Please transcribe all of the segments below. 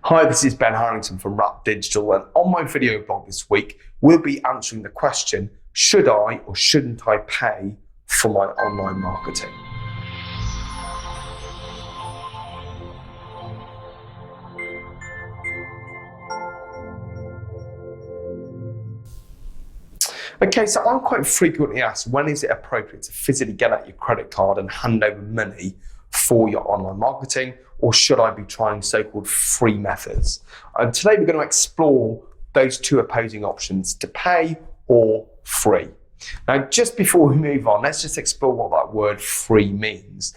Hi, this is Ben Harrington from Wrap Digital, and on my video blog this week, we'll be answering the question, should I or shouldn't I pay for my online marketing? Okay, so I'm quite frequently asked, when is it appropriate to physically get out your credit card and hand over money for your online marketing, or should I be trying so-called free methods? And today we're going to explore those two opposing options, to pay or free. Now, just before we move on, let's just explore what that word free means.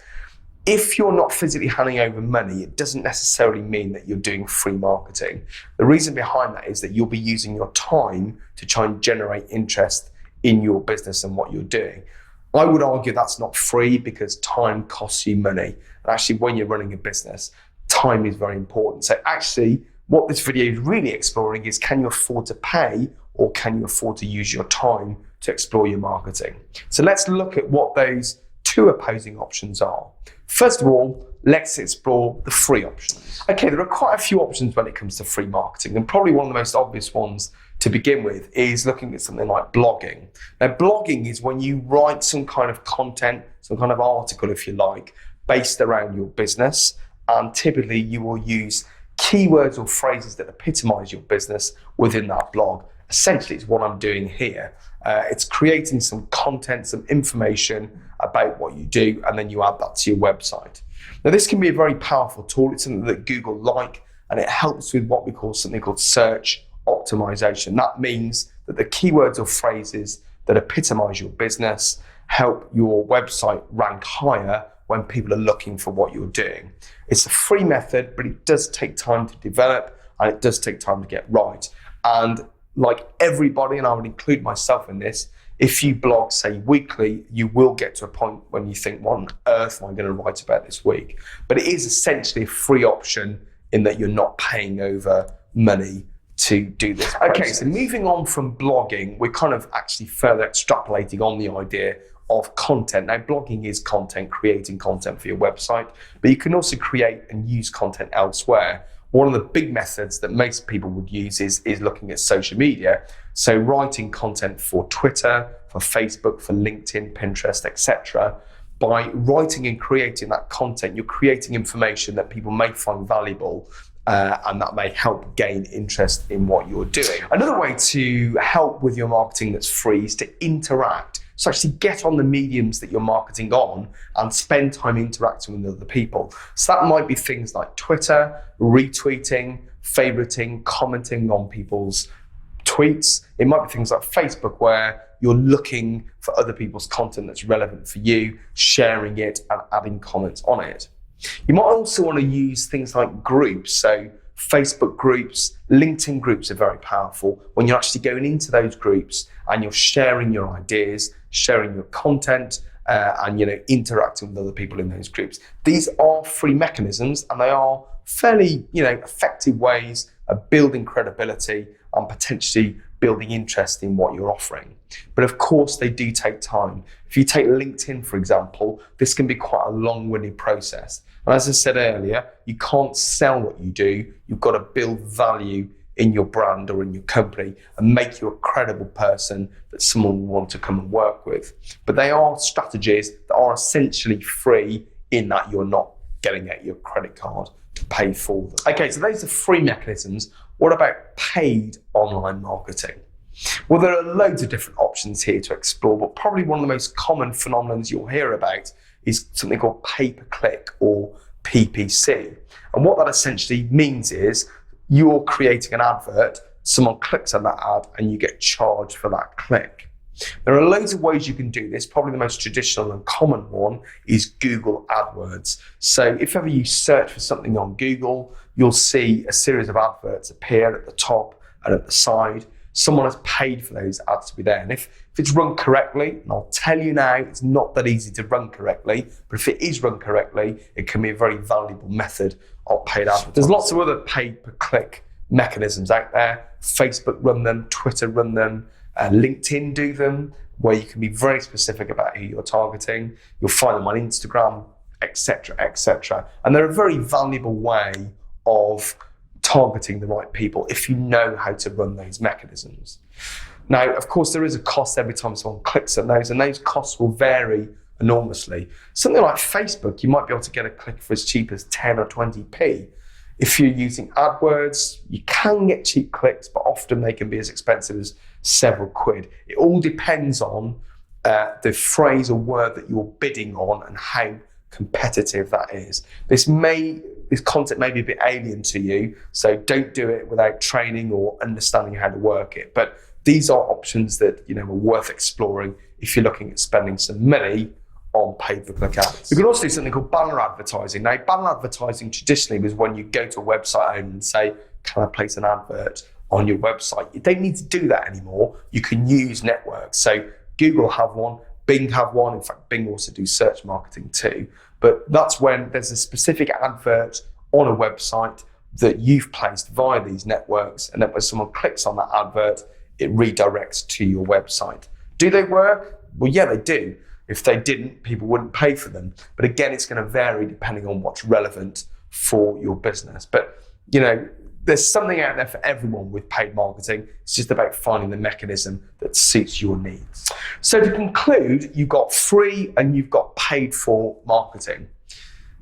If you're not physically handing over money, it doesn't necessarily mean that you're doing free marketing. The reason behind that is that you'll be using your time to try and generate interest in your business and what you're doing. I would argue that's not free because time costs you money. And actually, when you're running a business, time is very important. So actually, what this video is really exploring is, can you afford to pay or can you afford to use your time to explore your marketing? So let's look at what those two opposing options are. First of all, let's explore the free options. Okay, there are quite a few options when it comes to free marketing, and probably one of the most obvious ones to begin with is looking at something like blogging. Now, blogging is when you write some kind of content, some kind of article, if you like, based around your business, and typically you will use keywords or phrases that epitomize your business within that blog. Essentially, it's what I'm doing here. It's creating some content, some information about what you do, and then you add that to your website. Now, this can be a very powerful tool. It's something that Google like, and it helps with what we call something called search optimization. That means that the keywords or phrases that epitomize your business help your website rank higher when people are looking for what you're doing. It's a free method, but it does take time to develop, and it does take time to get right. And like everybody, and I would include myself in this, if you blog, say, weekly, you will get to a point when you think, what on earth am I going to write about this week? But it is essentially a free option in that you're not paying over money to do this. Okay, so moving on from blogging, we're kind of actually further extrapolating on the idea of content. Now, blogging is content, creating content for your website, but you can also create and use content elsewhere. One of the big methods that most people would use is looking at social media. So writing content for Twitter, for Facebook, for LinkedIn, Pinterest, etc. By writing and creating that content, you're creating information that people may find valuable, and that may help gain interest in what you're doing. Another way to help with your marketing that's free is to interact. So actually get on the mediums that you're marketing on and spend time interacting with other people. So that might be things like Twitter, retweeting, favoriting, commenting on people's tweets. It might be things like Facebook, where you're looking for other people's content that's relevant for you, sharing it and adding comments on it. You might also want to use things like groups. So Facebook groups, LinkedIn groups are very powerful when you're actually going into those groups and you're sharing your ideas, sharing your content, and interacting with other people in those groups. These are free mechanisms, and they are fairly effective ways of building credibility and potentially building interest in what you're offering. But of course, they do take time. If you take LinkedIn, for example, this can be quite a long-winded process. And as I said earlier, you can't sell what you do. You've got to build value in your brand or in your company and make you a credible person that someone will want to come and work with. But they are strategies that are essentially free in that you're not getting out your credit card to pay for them. Okay, so those are free mechanisms. What about paid online marketing? Well, there are loads of different options here to explore, but probably one of the most common phenomena you'll hear about is something called pay-per-click or PPC. And what that essentially means is you're creating an advert, someone clicks on that ad, and you get charged for that click. There are loads of ways you can do this. Probably the most traditional and common one is Google AdWords. So if ever you search for something on Google, you'll see a series of adverts appear at the top and at the side. Someone has paid for those ads to be there. And if it's run correctly, and I'll tell you now, it's not that easy to run correctly, but if it is run correctly, it can be a very valuable method of paid advertising. There's lots of other pay-per-click mechanisms out there. Facebook run them, Twitter run them, LinkedIn do them, where you can be very specific about who you're targeting. You'll find them on Instagram, etc., etc. And they're a very valuable way of targeting the right people if you know how to run those mechanisms. Now, of course, there is a cost every time someone clicks on those, and those costs will vary enormously. Something like Facebook, you might be able to get a click for as cheap as 10 or 20p. If you're using AdWords, you can get cheap clicks, but often they can be as expensive as several quid. It all depends on the phrase or word that you're bidding on and how competitive that is. This content may be a bit alien to you, so don't do it without training or understanding how to work it. But these are options that are worth exploring if you're looking at spending some money on pay-per-click ads. You can also do something called banner advertising. Now, banner advertising traditionally was when you go to a website owner and say, can I place an advert on your website? You don't need to do that anymore. You can use networks. So Google have one, Bing have one. In fact, Bing also do search marketing too. But that's when there's a specific advert on a website that you've placed via these networks, and then when someone clicks on that advert, it redirects to your website. Do they work? Well, yeah, they do. If they didn't, people wouldn't pay for them. But again, it's going to vary depending on what's relevant for your business. But, there's something out there for everyone with paid marketing. It's just about finding the mechanism that suits your needs. So to conclude, you've got free and you've got paid for marketing.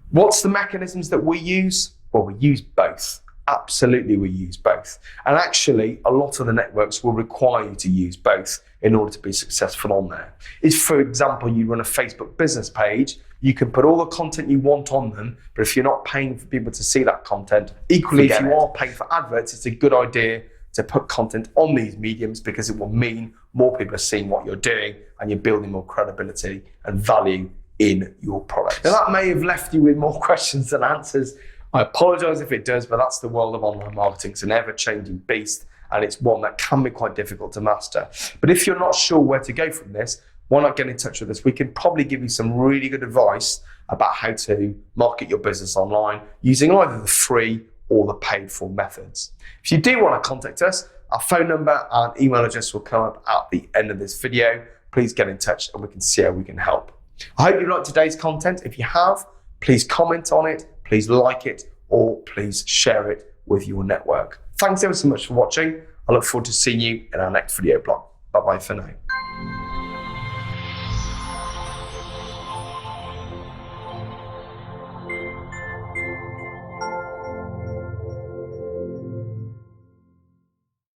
What's the mechanisms that we use? Well, we use both. Absolutely, we use both. And actually, a lot of the networks will require you to use both in order to be successful on there. If, for example, you run a Facebook business page, you can put all the content you want on them, but if you're not paying for people to see that content, equally, if you are paying for adverts, it's a good idea to put content on these mediums because it will mean more people are seeing what you're doing and you're building more credibility and value in your products. Now, that may have left you with more questions than answers. I apologize if it does, but that's the world of online marketing. It's an ever-changing beast, and it's one that can be quite difficult to master. But if you're not sure where to go from this, why not get in touch with us? We can probably give you some really good advice about how to market your business online using either the free or the paid for methods. If you do want to contact us, our phone number and email address will come up at the end of this video. Please get in touch and we can see how we can help. I hope you liked today's content. If you have, please comment on it, please like it, or please share it with your network. Thanks ever so much for watching. I look forward to seeing you in our next video blog. Bye-bye for now.